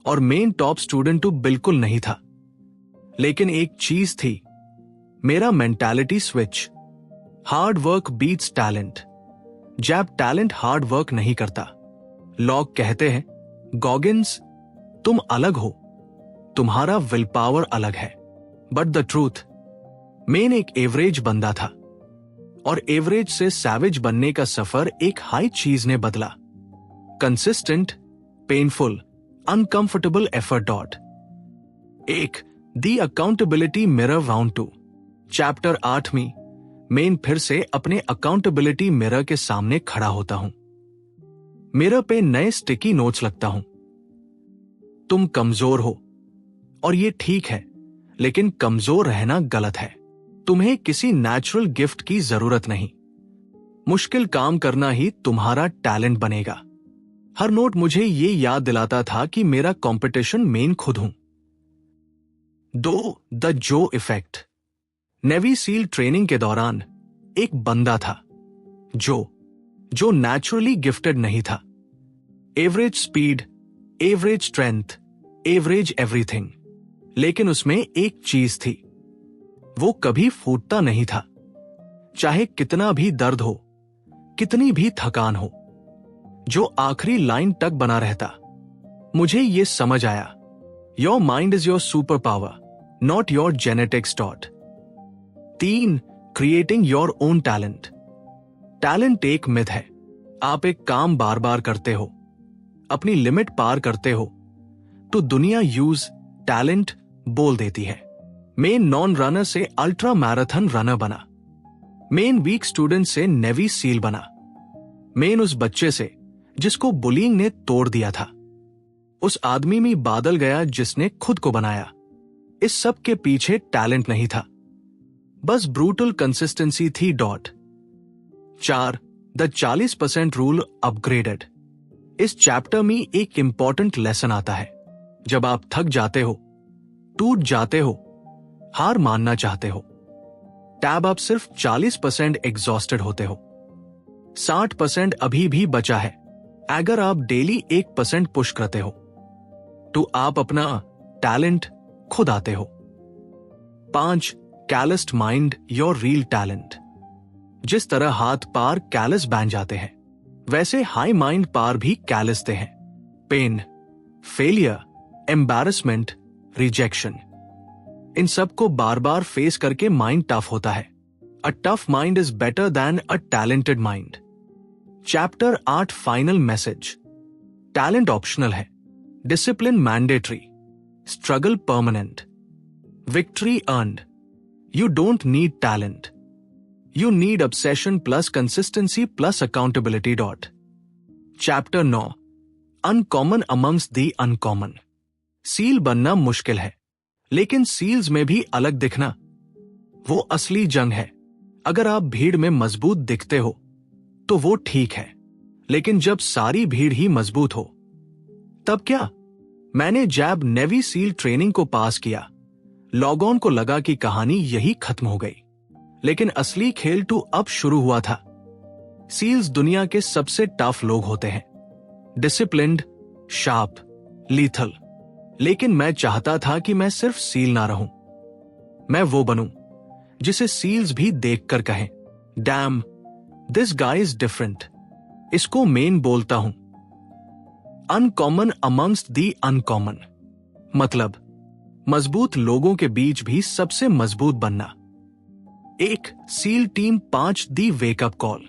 और मैं टॉप स्टूडेंट तो बिल्कुल नहीं था। लेकिन एक चीज थी, मेरा mentality switch. Hard work beats talent. जब टैलेंट हार्ड वर्क नहीं करता। लोग कहते हैं, गॉगिन्स तुम अलग हो, तुम्हारा विल पावर अलग है। बट द ट्रूथ, मैं एक एवरेज बंदा था, और एवरेज से सैवेज बनने का सफर एक हाई चीज ने बदला। Consistent, painful, uncomfortable effort dot. एक दी अकाउंटेबिलिटी मिरर राउंड 2। चैप्टर 8 में मैं फिर से अपने अकाउंटेबिलिटी मिरर के सामने खड़ा होता हूं। मिरर पे नए स्टिकी नोट्स लगता हूं। तुम कमजोर हो, और ये ठीक है, लेकिन कमजोर रहना गलत है। तुम्हें किसी नेचुरल गिफ्ट की जरूरत नहीं। मुश्किल काम करना ही तुम्हारा टैलेंट बनेगा। हर नोट मुझे ये याद दिलाता था कि मेरा कंपटीशन मैं खुद हूं। 2 द जो इफेक्ट। नेवी सील ट्रेनिंग के दौरान एक बंदा था जो नेचुरली गिफ्टेड नहीं था। Average speed, average strength, average everything. लेकिन उसमें एक चीज थी, वो कभी फूटता नहीं था। चाहे कितना भी दर्द हो, कितनी भी थकान हो, जो आखिरी लाइन तक बना रहता। मुझे ये समझ आया, your mind is your super power, not your genetics dot. 3 creating your own talent. Talent एक मिथ है। आप एक काम बार बार करते हो, अपनी लिमिट पार करते हो, तो दुनिया यूज टैलेंट बोल देती है। मैं नॉन रनर से अल्ट्रा मैराथन रनर बना। मैं वीक स्टूडेंट से नेवी सील बना। मैं उस बच्चे से जिसको बुलिंग ने तोड़ दिया था, उस आदमी में बादल गया जिसने खुद को बनाया। इस सब के पीछे टैलेंट नहीं था, बस ब्रूटल कंसिस्टेंसी थी डॉट। 4 the 40% rule upgraded. इस चैप्टर में एक इंपॉर्टेंट लेसन आता है। जब आप थक जाते हो, टूट जाते हो, हार मानना चाहते हो, टैब आप सिर्फ 40% एग्जॉस्टेड होते हो, 60% अभी भी बचा है अगर आप डेली 1% पुश करते हो तो आप अपना टैलेंट खुद आते हो। 5 कैलस्ड माइंड योर रियल टैलेंट। जिस तरह हाथ पार कैलस बन जाते हैं वैसे हाई माइंड पार भी कैलसते हैं। पेन, फेलियर, एम्बैरसमेंट, रिजेक्शन, इन सब को बार बार फेस करके माइंड टफ होता है। A tough mind is better than a talented mind. Chapter 8 final message. Talent optional है, discipline mandatory, struggle permanent, victory earned. You don't need talent, you need obsession plus consistency plus accountability dot. Chapter 9 uncommon amongst the uncommon. SEAL बनना मुश्किल है लेकिन सील्स में भी अलग दिखना वो असली जंग है। अगर आप भीड़ में मजबूत दिखते हो तो वो ठीक है, लेकिन जब सारी भीड़ ही मजबूत हो तब क्या? मैंने जैब नेवी सील ट्रेनिंग को पास किया। लॉगऑन को लगा कि कहानी यही खत्म हो गई, लेकिन असली खेल तो अब शुरू हुआ था। सील्स दुनिया के सबसे टफ लोग होते हैं, डिसिप्लिन्ड, शार्प, लीथल। लेकिन मैं चाहता था कि मैं सिर्फ सील ना रहूं, मैं वो बनूं जिसे सील्स भी देखकर कहें, dam this guy is different. इसको मेन बोलता हूं। अनकॉमन अमंग्स्ट दी अनकॉमन मतलब मजबूत लोगों के बीच भी सबसे मजबूत बनना। 1 सील टीम 5 दी वेकअप कॉल।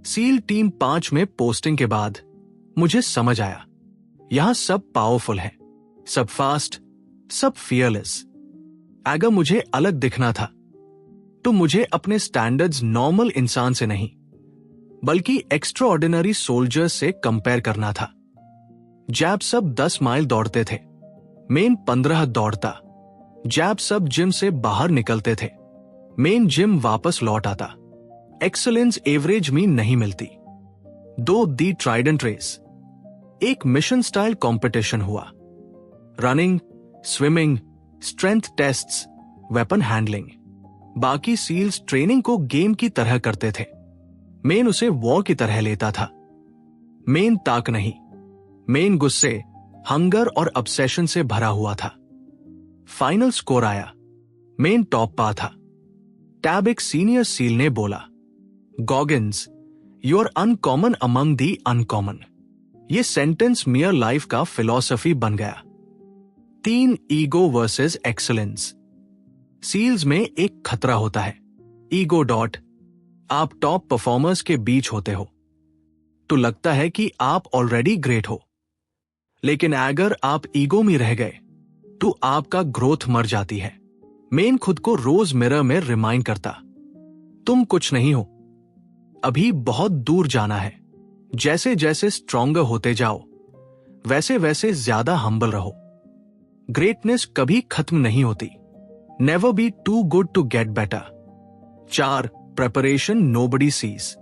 सील टीम 5 में पोस्टिंग के बाद मुझे समझ आया यहां सब पावरफुल है, सब फास्ट, सब फियरलेस। अगर मुझे अलग दिखना था तो मुझे अपने स्टैंडर्ड्स नॉर्मल इंसान से नहीं बल्कि एक्स्ट्रा ऑर्डिनरी सोल्जर्स से कंपेयर करना था। जैब सब 10 माइल दौड़ते थे, मेन 15 दौड़ता। जैब सब जिम से बाहर निकलते थे, मेन जिम वापस लौट आता। एक्सीलेंस एवरेज में नहीं मिलती। 2 दी ट्राइडेंट रेस। एक मिशन स्टाइल कंपटीशन हुआ, running, swimming, strength tests, weapon handling. बाकी सील्स ट्रेनिंग को गेम की तरह करते थे, मेन उसे वॉर की तरह लेता था। मेन ताक नहीं, मेन गुस्से, हंगर और ऑब्सेशन से भरा हुआ था। फाइनल स्कोर आया, मेन टॉप पा था। टैब एक सीनियर सील ने बोला, Goggins you are uncommon among the uncommon. ये सेंटेंस मियर लाइफ का फिलॉसफी बन गया। 3 ईगो वर्सेस एक्सीलेंस। सील्स में एक खतरा होता है, ईगो डॉट। आप टॉप परफॉर्मर्स के बीच होते हो तो लगता है कि आप ऑलरेडी ग्रेट हो, लेकिन अगर आप ईगो में रह गए तो आपका ग्रोथ मर जाती है। मेन खुद को रोज मिरर में रिमाइंड करता, तुम कुछ नहीं हो, अभी बहुत दूर जाना है। जैसे जैसे स्ट्रॉन्गर होते जाओ वैसे वैसे ज्यादा हम्बल रहो। ग्रेटनेस कभी खत्म नहीं होती। Never be too good to get better. 4 preparation nobody sees.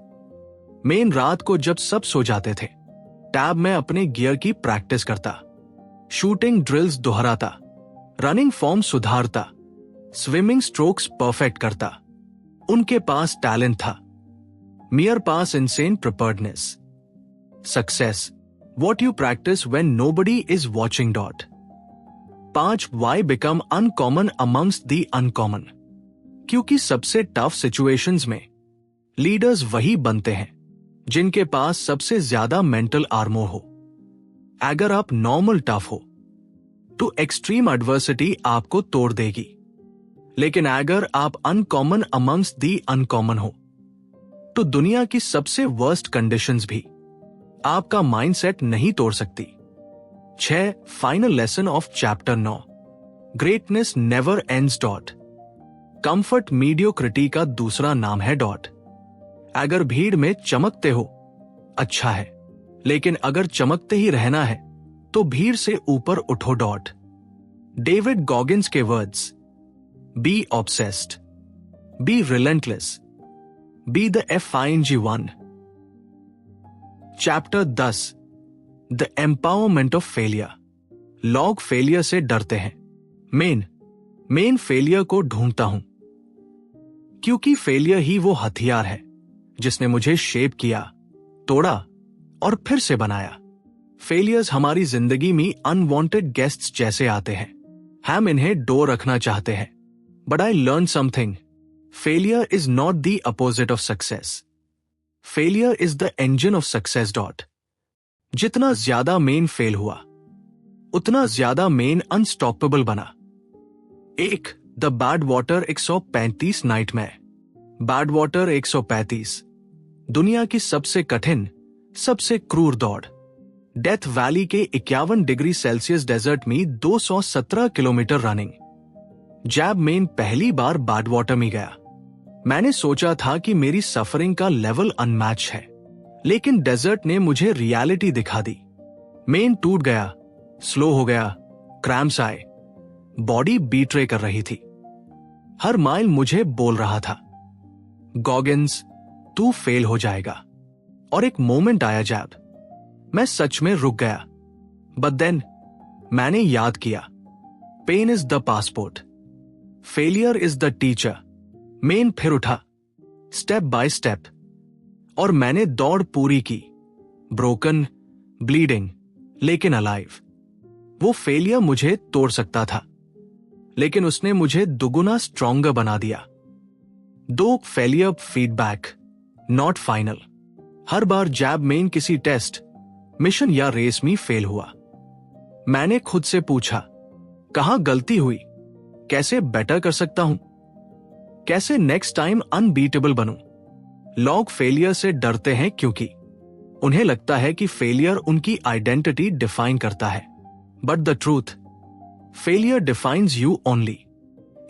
मेन रात को जब सब सो जाते थे टैब में अपने गियर की प्रैक्टिस करता, शूटिंग ड्रिल्स दोहराता, रनिंग फॉर्म सुधारता, स्विमिंग स्ट्रोक्स परफेक्ट करता। उनके पास टैलेंट था, मियर पास insane preparedness. Success what you practice when nobody is watching dot. 5 why become uncommon amongst the uncommon. क्योंकि सबसे टफ सिचुएशंस में लीडर्स वही बनते हैं जिनके पास सबसे ज्यादा मेंटल आर्मोर हो। अगर आप नॉर्मल टफ हो तो एक्सट्रीम एडवर्सिटी आपको तोड़ देगी, लेकिन अगर आप अनकॉमन अमंग्स दी अनकॉमन हो तो दुनिया की सबसे वर्स्ट कंडीशंस भी आपका माइंडसेट नहीं तोड़ सकती। 6 final lesson of chapter 9 greatness never ends dot. Comfort mediocrity का दूसरा नाम है डॉट। अगर भीड़ में चमकते हो अच्छा है, लेकिन अगर चमकते ही रहना है तो भीड़ से ऊपर उठो डॉट। डेविड गॉगिन्स के words, be obsessed, be relentless, be the FING1। Chapter 10 the empowerment of failure. लोग फेलियर से डरते हैं, मेन फेलियर को ढूंढता हूं। क्योंकि फेलियर ही वो हथियार है जिसने मुझे शेप किया, तोड़ा और फिर से बनाया। फेलियर्स हमारी जिंदगी में अनवांटेड गेस्ट्स जैसे आते हैं। हम इन्हें डोर रखना चाहते हैं, but I learn something. Failure is not the opposite of success. Failure is the engine of success. जितना ज्यादा मेन फेल हुआ, उतना ज्यादा मेन अनस्टॉपेबल बना। एक the bad water 135 nightmare. Bad water 135 दुनिया की सबसे कठिन, सबसे क्रूर दौड़। डेथ वैली के 51 डिग्री सेल्सियस डेजर्ट में 217 किलोमीटर रनिंग। जैब मेन पहली बार बैड वाटर में गया। मैंने सोचा था कि मेरी सफरिंग का लेवल अनमैच है, लेकिन डेजर्ट ने मुझे रियलिटी दिखा दी। मेन टूट गया, स्लो हो गया, क्रैम्प्स आए, बॉडी बीट्रे कर रही थी। हर माइल मुझे बोल रहा था, गॉगिन्स, तू फेल हो जाएगा। और एक मोमेंट आया जैब, मैं सच में रुक गया। बट देन मैंने याद किया, pain is the passport, failure is the teacher. मेन फिर उठा, स्टेप बाय स्टेप, और मैंने दौड़ पूरी की। ब्रोकन, ब्लीडिंग, लेकिन अलाइव। वो फेलियर मुझे तोड़ सकता था, लेकिन उसने मुझे दुगुना स्ट्रॉन्गर बना दिया। दो फेलियर फीडबैक, नॉट फाइनल। हर बार जैब मेन किसी टेस्ट, मिशन या रेस में फेल हुआ, मैंने खुद से पूछा, कहां गलती हुई, कैसे बेटर कर सकता हूं, कैसे नेक्स्ट टाइम अनबीटेबल बनूं। लोग फेलियर से डरते हैं क्योंकि उन्हें लगता है कि फेलियर उनकी आइडेंटिटी डिफाइन करता है। But the truth, failure defines you only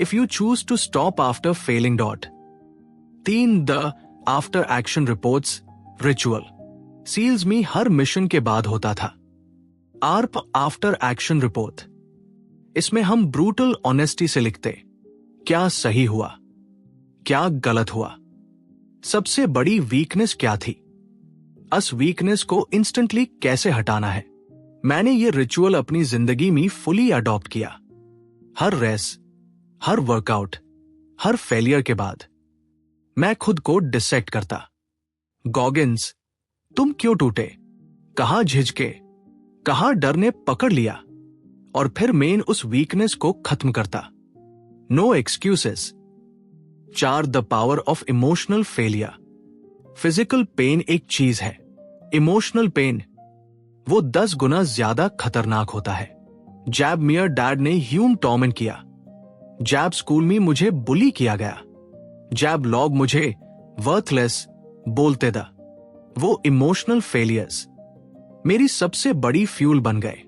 if you choose to stop after failing. 3 the after action reports ritual. Seals में हर मिशन के बाद होता था आर्प आफ्टर एक्शन रिपोर्ट। इसमें हम ब्रूटल ऑनेस्टी से लिखते, क्या सही हुआ, क्या गलत हुआ, सबसे बड़ी वीकनेस क्या थी, उस वीकनेस को इंस्टेंटली कैसे हटाना है। मैंने ये रिचुअल अपनी जिंदगी में फुली अडॉप्ट किया। हर रेस, हर वर्कआउट, हर फेलियर के बाद मैं खुद को डिसेक्ट करता। गॉगिन्स, तुम क्यों टूटे, कहां झिझके, कहां डर ने पकड़ लिया, और फिर मेन उस वीकनेस को खत्म करता। No excuses. 4 the power of emotional failure. Physical pain एक चीज है, इमोशनल पेन वो 10 गुना ज्यादा खतरनाक होता है। जैब मेयर डैड ने ह्यूम टॉर्मेंट किया। जैब स्कूल में मुझे बुली किया गया। जैब लोग मुझे वर्थलेस बोलते द। वो इमोशनल फेलियर्स मेरी सबसे बड़ी फ्यूल बन गए।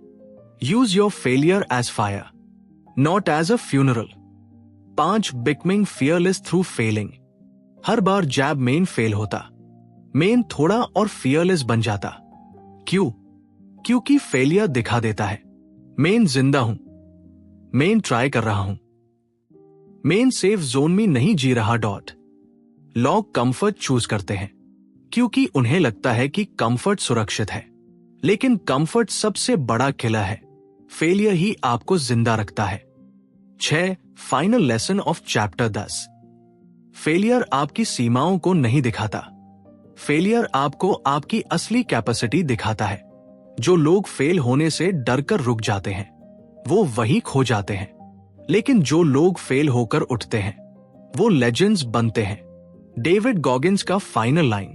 Use your failure as fire, not as a funeral. 5 becoming fearless through failing. हर बार जैब मेन फेल होता, मेन थोड़ा और फियरलेस बन जाता। क्यों? क्योंकि फेलियर दिखा देता है, मेन जिंदा हूं, मेन ट्राई कर रहा हूं, मेन सेफ जोन में नहीं जी रहा। लोग कंफर्ट चूज करते हैं क्योंकि उन्हें लगता है कि कंफर्ट सुरक्षित है, लेकिन कंफर्ट सबसे बड़ा किलर है। फेलियर ही आपको जिंदा रखता है। 6 final lesson of chapter 10। Failure आपकी सीमाओं को नहीं दिखाता, फेलियर आपको आपकी असली कैपेसिटी दिखाता है। जो लोग फेल होने से डरकर रुक जाते हैं वो वहीं खो जाते हैं, लेकिन जो लोग फेल होकर उठते हैं वो लेजेंड्स बनते हैं। डेविड गॉगिन्स का final line,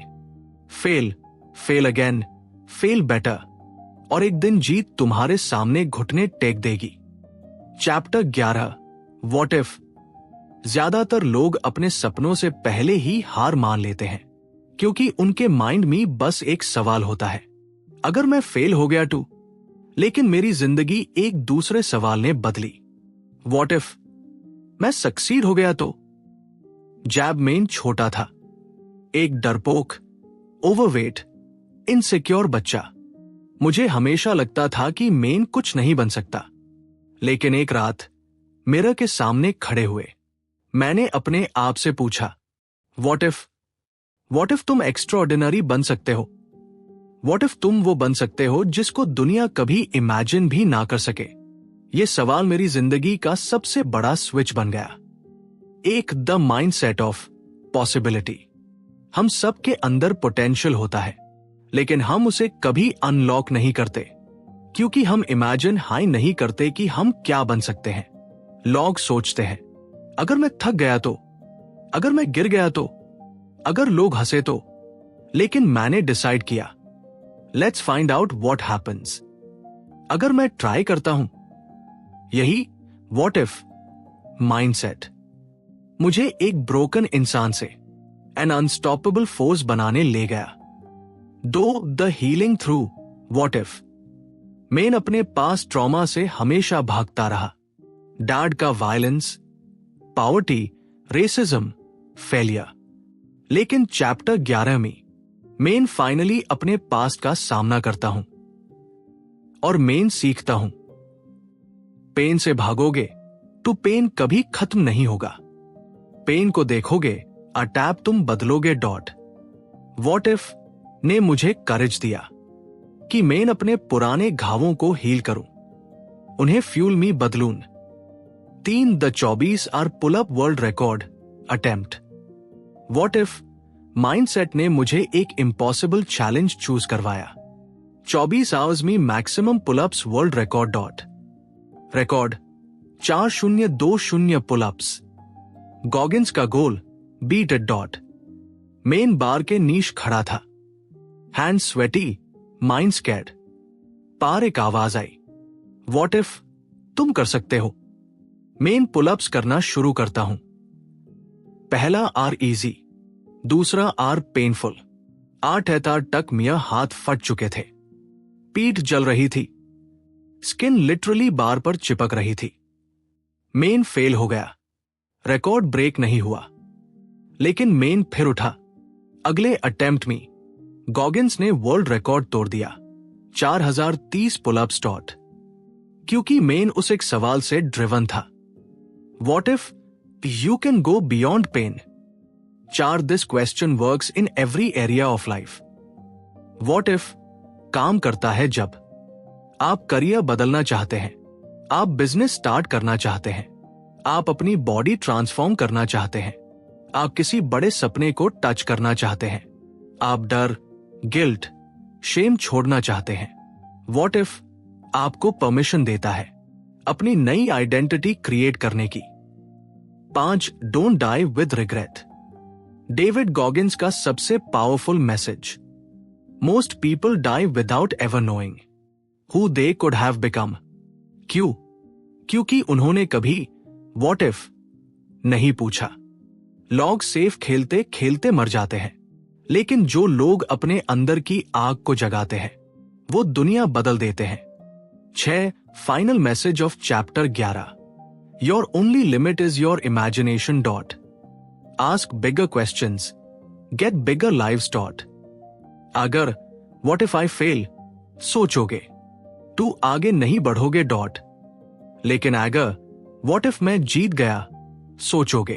fail, fail again, fail better, और एक दिन जीत तुम्हारे सामने घुटने टेक देगी। Chapter 11 what if. ज्यादातर लोग अपने सपनों से पहले ही हार मान लेते हैं क्योंकि उनके माइंड में बस एक सवाल होता है, अगर मैं फेल हो गया तो। लेकिन मेरी जिंदगी एक दूसरे सवाल ने बदली, व्हाट इफ मैं सक्सीड हो गया तो। जैब मेन छोटा था, एक डरपोक, ओवरवेट, इनसिक्योर बच्चा। मुझे हमेशा लगता था कि मेन कुछ नहीं बन सकता, लेकिन एक रात मिरर के सामने खड़े हुए मैंने अपने आप से पूछा, व्हाट इफ तुम एक्स्ट्राऑर्डिनरी बन सकते हो? व्हाट इफ तुम वो बन सकते हो जिसको दुनिया कभी इमेजिन भी ना कर सके? ये सवाल मेरी जिंदगी का सबसे बड़ा स्विच बन गया। एक द माइंडसेट ऑफ पॉसिबिलिटी। हम सबके अंदर पोटेंशियल होता है, लेकिन हम उसे कभी अनलॉक नहीं करते क्योंकि हम इमेजिन हाई नहीं करते कि हम क्या बन सकते हैं। लोग सोचते हैं, अगर मैं थक गया तो, अगर मैं गिर गया तो, अगर लोग हंसे तो। लेकिन मैंने डिसाइड किया, let's find out what happens अगर मैं ट्राई करता हूं। यही व्हाट इफ माइंडसेट मुझे एक ब्रोकन इंसान से एन अनस्टॉपेबल फोर्स बनाने ले गया। दो the healing through what if. Main अपने पास ट्रॉमा से हमेशा भागता रहा। डैड का वायलेंस, पॉवर्टी, रेसिज्म, फेलियर। लेकिन चैप्टर 11 में मेन फाइनली अपने पास्ट का सामना करता हूं और मेन सीखता हूं, पेन से भागोगे तो पेन कभी खत्म नहीं होगा। पेन को देखोगे अटैप तुम बदलोगे डॉट। व्हाट इफ ने मुझे करेज दिया कि मेन अपने पुराने घावों को हील करूं, उन्हें फ्यूल मी बदलून। 3 the 24 hour pull up world record attempt. What if mindset ने मुझे एक इम्पॉसिबल चैलेंज चूज करवाया। 24 आवर्स में maximum pullups world record dot. Record 4020 pullups. Goggins का गोल बीट इट डॉट। मेन बार के नीश खड़ा था, हैंड स्वेटी, माइंड स्कैर्ड। पार एक आवाज आई, व्हाट इफ तुम कर सकते हो। मेन पुलअप्स करना शुरू करता हूं। पहला आर इजी, दूसरा आर पेनफुल। 8 एतार तक मिया हाथ फट चुके थे, पीठ जल रही थी, स्किन लिटरली बार पर चिपक रही थी। मेन फेल हो गया, रिकॉर्ड ब्रेक नहीं हुआ। लेकिन मेन फिर उठा। अगले अटेम्प्ट में गॉगिन्स ने वर्ल्ड रिकॉर्ड तोड़ दिया, 4030 पुलअप्स डॉट। क्योंकि मेन उस एक सवाल से ड्रिवन था, what if you can go beyond pain. 4 this question works in every area of life. What if काम करता है जब आप करियर बदलना चाहते हैं, आप बिजनेस स्टार्ट करना चाहते हैं, आप अपनी बॉडी ट्रांसफॉर्म करना चाहते हैं, आप किसी बड़े सपने को टच करना चाहते हैं, आप डर, गिल्ट, शेम छोड़ना चाहते हैं। व्हाट इफ आपको परमिशन देता है अपनी नई आइडेंटिटी क्रिएट करने की। 5 don't die with regret. David Goggins का सबसे powerful message. Most people die without ever knowing who they could have become. क्यों? क्योंकि उन्होंने कभी व्हाट इफ नहीं पूछा। लोग सेफ खेलते खेलते मर जाते हैं, लेकिन जो लोग अपने अंदर की आग को जगाते हैं वो दुनिया बदल देते हैं। 6 final message of chapter 11। Your only limit is your imagination dot. Ask bigger questions, gate bigger lives dot. अगर व्हाट इफ आई फेल सोचोगे तो आगे नहीं बढ़ोगे डॉट। लेकिन अगर व्हाट इफ मैं जीत गया सोचोगे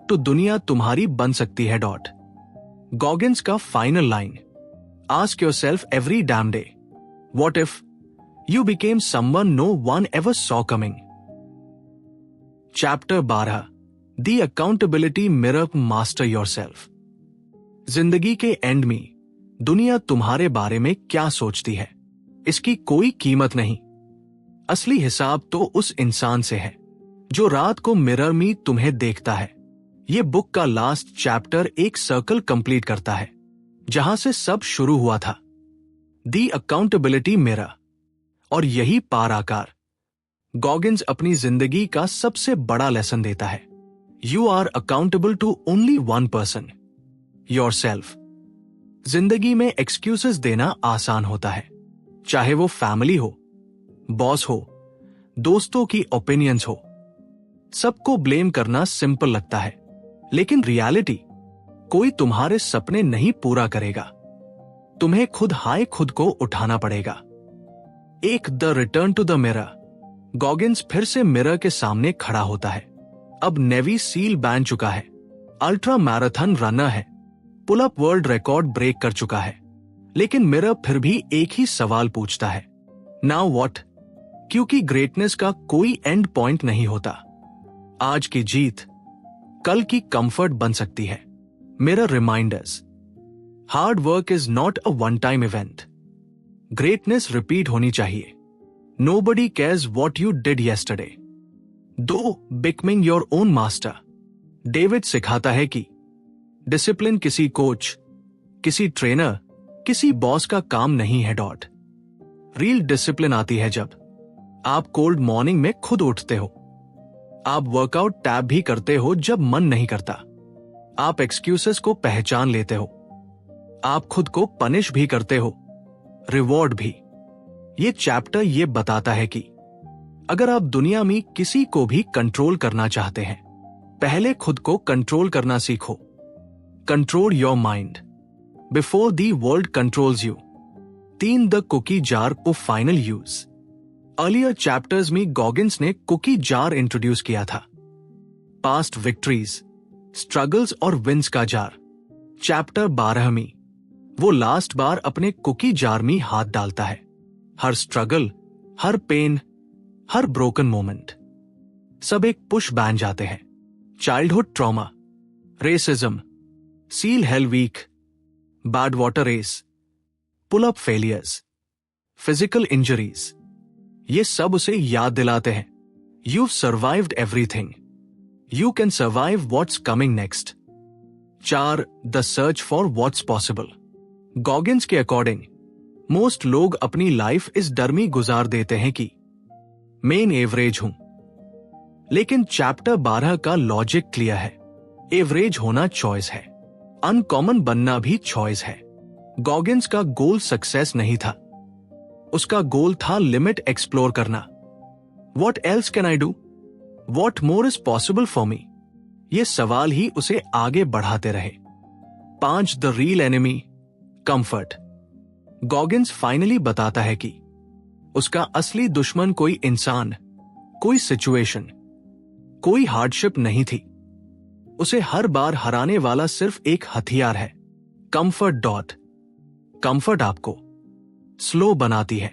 तो दुनिया तुम्हारी बन सकती है डॉट। गॉगिन्स का final line, ask yourself every damn day, what if you became someone no one ever saw coming. Chapter 12 the accountability mirror master yourself. जिंदगी के एंड में दुनिया तुम्हारे बारे में क्या सोचती है इसकी कोई कीमत नहीं। असली हिसाब तो उस इंसान से है जो रात को मिरर में तुम्हें देखता है। ये बुक का लास्ट चैप्टर एक सर्कल कंप्लीट करता है जहां से सब शुरू हुआ था, दी अकाउंटेबिलिटी मिरर। और यही पार आकार गॉगिन्स अपनी जिंदगी का सबसे बड़ा लेसन देता है। You are accountable to only one person, yourself. जिंदगी में एक्सक्यूजेस देना आसान होता है, चाहे वो फैमिली हो, बॉस हो, दोस्तों की ओपिनियंस हो। सबको ब्लेम करना सिंपल लगता है, लेकिन रियलिटी कोई तुम्हारे सपने नहीं पूरा करेगा। तुम्हें खुद को उठाना पड़ेगा। एक the return to the mirror. Goggins फिर से मिरर के सामने खड़ा होता है। अब नेवी सील बन चुका है, अल्ट्रा मैराथन रनर है, pull up world record break कर चुका है। लेकिन मिरर फिर भी एक ही सवाल पूछता है, नाउ व्हाट? क्योंकि ग्रेटनेस का कोई एंड पॉइंट नहीं होता। आज की जीत कल की कंफर्ट बन सकती है। Mirror reminders. Hard work is not a one-time event. Greatness repeat होनी चाहिए. Nobody cares what you did yesterday. Though becoming your own master. David सिखाता है कि डिसिप्लिन किसी कोच, किसी ट्रेनर, किसी बॉस का काम नहीं है. रियल डिसिप्लिन आती है जब आप कोल्ड मॉर्निंग में खुद उठते हो. आप वर्कआउट टैब भी करते हो जब मन नहीं करता. आप एक्सक्यूजेस को पहचान लेते हो. आप खुद को पनिश भी करते हो, रिवॉर्ड भी. ये चैप्टर ये बताता है कि अगर आप दुनिया में किसी को भी कंट्रोल करना चाहते हैं, पहले खुद को कंट्रोल करना सीखो. Control your mind before the world controls you. 3 the cookie jar को फाइनल यूज. अर्लियर चैप्टर्स में गॉगिन्स ने कुकी जार इंट्रोड्यूस किया था. पास्ट विक्ट्रीज, स्ट्रगल्स और विंस का जार. चैप्टर 12 में वो लास्ट बार अपने कुकी जार में हाथ डालता है. हर स्ट्रगल, हर पेन, हर ब्रोकन मोमेंट, सब एक पुश बैन जाते हैं. Childhood trauma, racism, seal hell week, bad water race, pull up failures, physical injuries, ये सब उसे याद दिलाते हैं you survived everything, you can survive what's coming next. 4 the search for what's possible. Goggins के अकॉर्डिंग मोस्ट लोग अपनी लाइफ इस डर में गुजार देते हैं कि मेन एवरेज हूं. लेकिन चैप्टर 12 का लॉजिक क्लियर है. एवरेज होना चॉइस है, अनकॉमन बनना भी चॉइस है. गॉगिन्स का गोल सक्सेस नहीं था, उसका गोल था लिमिट एक्सप्लोर करना. What else can I do, what more is possible for me, ये सवाल ही उसे आगे बढ़ाते रहे. 5 the real enemy, comfort. Goggins finally बताता है कि उसका असली दुश्मन कोई इंसान, कोई सिचुएशन, कोई हार्डशिप नहीं थी. उसे हर बार हराने वाला सिर्फ एक हथियार है, कंफर्ट. कंफर्ट आपको स्लो बनाती है,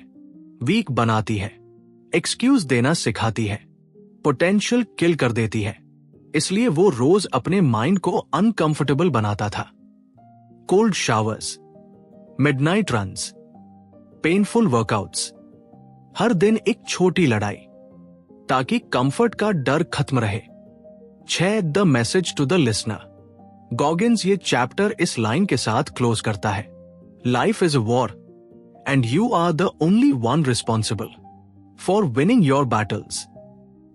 वीक बनाती है, एक्सक्यूज देना सिखाती है, पोटेंशियल किल कर देती है. इसलिए वो रोज अपने माइंड को अनकंफर्टेबल बनाता था. Cold showers, midnight runs, painful workouts, हर दिन एक छोटी लड़ाई, ताकि कंफर्ट का डर खत्म रहे. 6 the message to the listener. Goggins ये चैप्टर इस लाइन के साथ क्लोज करता है. Life is a war and you are the only one responsible for winning your battles.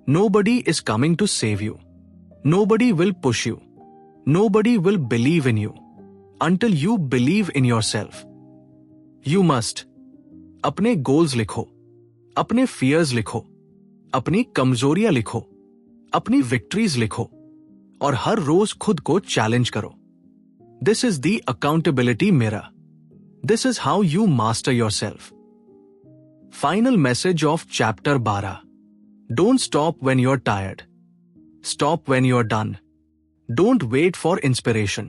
Nobody is coming to save you. Nobody will push you. Nobody will believe in you until you believe in yourself. You must. अपने goals लिखो, अपने fears लिखो, अपनी कमजोरियां लिखो, अपनी victories लिखो और हर रोज खुद को challenge करो. This is the accountability mirror. This is how you master yourself. Final message of chapter 12. Don't stop when you're tired. Stop when you're done. Don't wait for inspiration.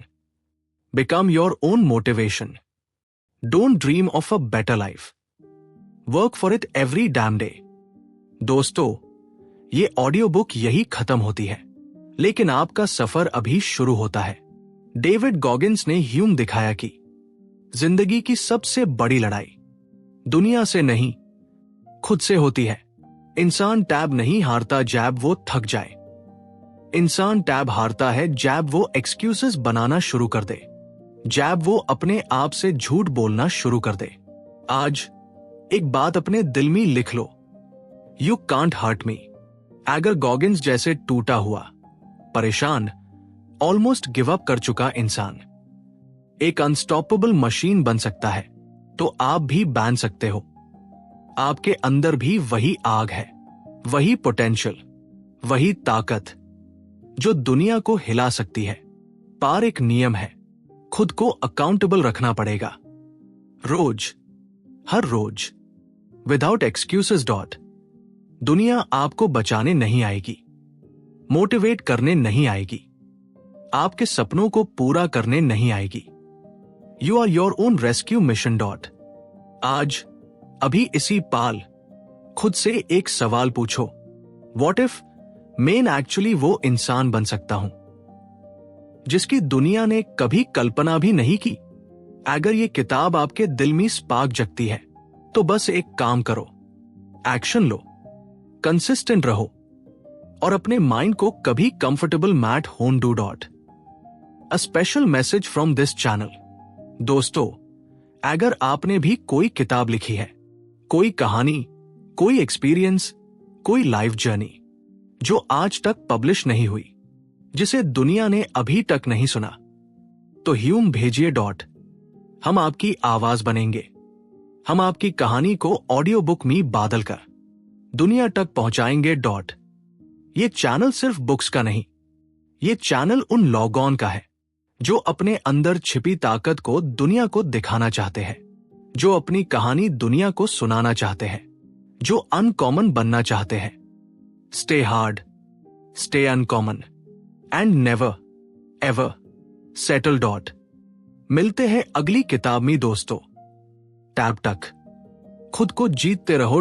Become your own motivation. Don't dream of a better life. Work for it every damn day. दोस्तों, ये ऑडियो बुक यही खत्म होती है, लेकिन आपका सफर अभी शुरू होता है. डेविड गॉगिन्स ने ह्यूम दिखाया कि जिंदगी की सबसे बड़ी लड़ाई दुनिया से नहीं, खुद से होती है. इंसान टैब नहीं हारता जैब वो थक जाए. इंसान टैब हारता है जैब वो एक्सक्यूजेस बनाना शुरू कर दे, जैब वो अपने आप से झूठ बोलना शुरू कर दे. आज एक बात अपने दिल में लिख लो, यू कांट हर्ट मी. अगर गॉगिन्स जैसे टूटा हुआ, परेशान, ऑलमोस्ट गिव अप कर चुका इंसान एक अनस्टॉपेबल मशीन बन सकता है, तो आप भी बन सकते हो. आपके अंदर भी वही आग है, वही पोटेंशियल, वही ताकत जो दुनिया को हिला सकती है. पर एक नियम है, खुद को अकाउंटेबल रखना पड़ेगा. रोज, हर रोज, विदाउट एक्सक्यूजेस. दुनिया आपको बचाने नहीं आएगी, मोटिवेट करने नहीं आएगी, आपके सपनों को पूरा करने नहीं आएगी. You are your own rescue mission. आज, अभी इसी पाल, खुद से एक सवाल पूछो, व्हाट इफ मैं एक्चुअली वो इंसान बन सकता हूं जिसकी दुनिया ने कभी कल्पना भी नहीं की। अगर ये किताब आपके दिल में स्पार्क जगती है तो बस एक काम करो, एक्शन लो, कंसिस्टेंट रहो और अपने माइंड को कभी कंफर्टेबल मैट होन do dot. A special message from this channel. दोस्तों, अगर आपने भी कोई किताब लिखी है, कोई कहानी, कोई एक्सपीरियंस, कोई लाइफ जर्नी जो आज तक पब्लिश नहीं हुई, जिसे दुनिया ने अभी तक नहीं सुना, तो ह्यूम भेजिए डॉट। हम आपकी आवाज बनेंगे। हम आपकी कहानी को ऑडियो बुक में बादल कर दुनिया तक पहुंचाएंगे डॉट। ये चैनल सिर्फ बुक्स का नहीं, ये चैनल उन लॉगऑन का है जो अपने अंदर छिपी ताकत को दुनिया को दिखाना चाहते हैं, जो अपनी कहानी दुनिया को सुनाना चाहते हैं, जो अनकॉमन बनना चाहते हैं। Stay hard, stay uncommon and never ever settle dot. मिलते हैं अगली किताब में दोस्तों। तब तक खुद को जीतते रहो।